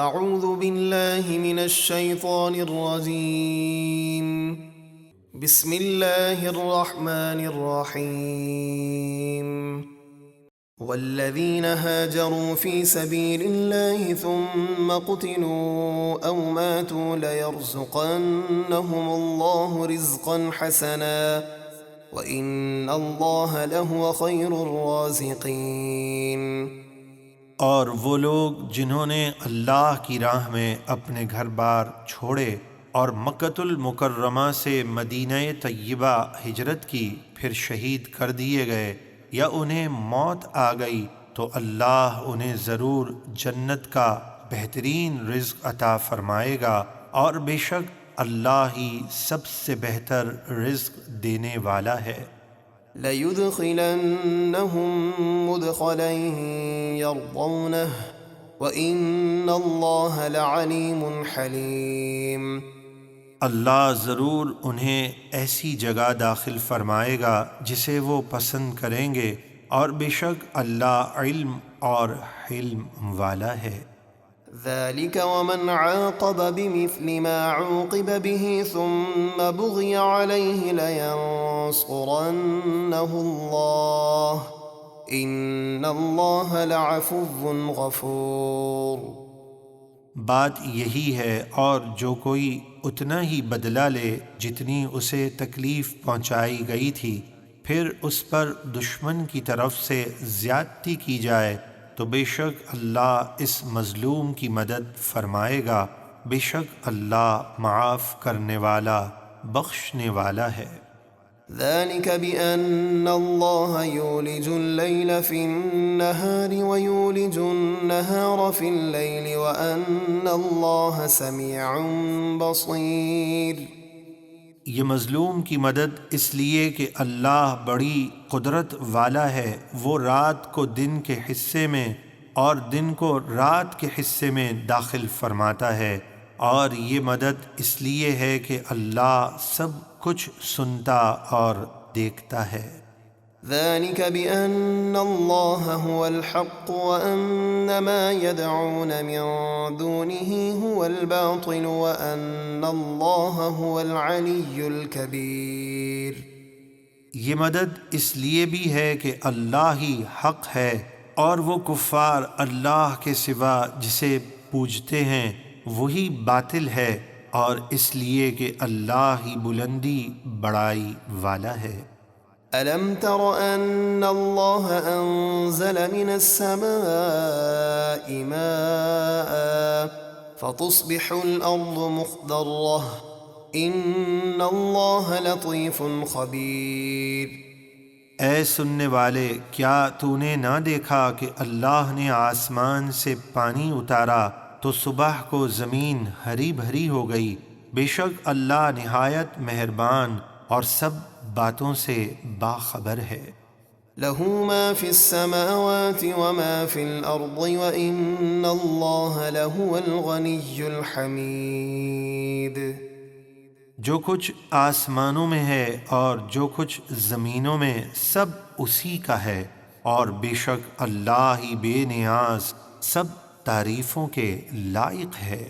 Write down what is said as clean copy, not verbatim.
اعوذ باللہ من الشیطان الرجیم بسم اللہ الرحمن الرحیم والذین هاجروا فی سبیل اللہ ثم قتلوا او ماتوا لیرزقنهم اللہ رزقا حسنا وإن اللہ لہو خیر الرازقین۔ اور وہ لوگ جنہوں نے اللہ کی راہ میں اپنے گھر بار چھوڑے اور مکۃ المکرمہ سے مدینہ طیبہ ہجرت کی پھر شہید کر دیے گئے یا انہیں موت آ گئی تو اللہ انہیں ضرور جنت کا بہترین رزق عطا فرمائے گا، اور بے شک اللہ ہی سب سے بہتر رزق دینے والا ہے۔ لَيُدْخِلَنَّهُمْ مُدْخَلًا يَرْضَوْنَهُ وَإِنَّ اللَّهَ لَعَلِيمٌ حَلِيمٌ۔ اللہ ضرور انہیں ایسی جگہ داخل فرمائے گا جسے وہ پسند کریں گے، اور بے شک اللہ علم اور حلم والا ہے۔ ذَلِكَ وَمَنْ عَاقَبَ بِمِثْلِ مَا عُوقِبَ بِهِ ثُمَّ بُغِيَ عَلَيْهِ لَيَنصُرَنَّهُ اللَّهُ إِنَّ اللَّهَ لَعَفُوٌّ غَفُورٌ۔ بات یہی ہے، اور جو کوئی اتنا ہی بدلہ لے جتنی اسے تکلیف پہنچائی گئی تھی، پھر اس پر دشمن کی طرف سے زیادتی کی جائے تو بے شک اللہ اس مظلوم کی مدد فرمائے گا، بے شک اللہ معاف کرنے والا بخشنے والا ہے۔ ذَلِكَ بِأَنَّ اللَّهَ يُولِجُ اللَّيْلَ فِي النَّهَارِ وَيُولِجُ النَّهَارَ فِي اللَّيْلِ وَأَنَّ اللَّهَ سَمِيعٌ بَصِيرٌ۔ یہ مظلوم کی مدد اس لیے کہ اللہ بڑی قدرت والا ہے، وہ رات کو دن کے حصے میں اور دن کو رات کے حصے میں داخل فرماتا ہے، اور یہ مدد اس لیے ہے کہ اللہ سب کچھ سنتا اور دیکھتا ہے۔ ذَلِكَ بِأَنَّ اللَّهَ هُوَ الْحَقُّ وَأَنَّ مَا يَدْعُونَ مِن دُونِهِ هُوَ الْبَاطِلُ وَأَنَّ اللَّهَ هُوَ الْعَلِيُّ الْكَبِيرُ۔ یہ مدد اس لیے بھی ہے کہ اللہ ہی حق ہے، اور وہ کفار اللہ کے سوا جسے پوجتے ہیں وہی باطل ہے، اور اس لیے کہ اللہ ہی بلندی بڑائی والا ہے۔ أَلَمْ تَرَ أَنَّ اللَّهَ أَنزَلَ مِنَ السَّمَاءِ مَاءً فَتُصْبِحُ الْأَرْضُ مُخْضَرَّةً إِنَّ اللَّهَ لَطِيفٌ خَبِيرٌ۔ اے سننے والے، کیا تو نے نہ دیکھا کہ اللہ نے آسمان سے پانی اتارا تو صبح کو زمین ہری بھری ہو گئی، بے شک اللہ نہایت مہربان اور سب باتوں سے باخبر ہے۔ لَهُ مَا فِي السَّمَاوَاتِ وَمَا فِي الْأَرْضِ وَإِنَّ اللَّهَ لَهُوَ الْغَنِيُّ الْحَمِيدُ۔ جو کچھ آسمانوں میں ہے اور جو کچھ زمینوں میں سب اسی کا ہے، اور بے شک اللہ ہی بے نیاز سب تعریفوں کے لائق ہے۔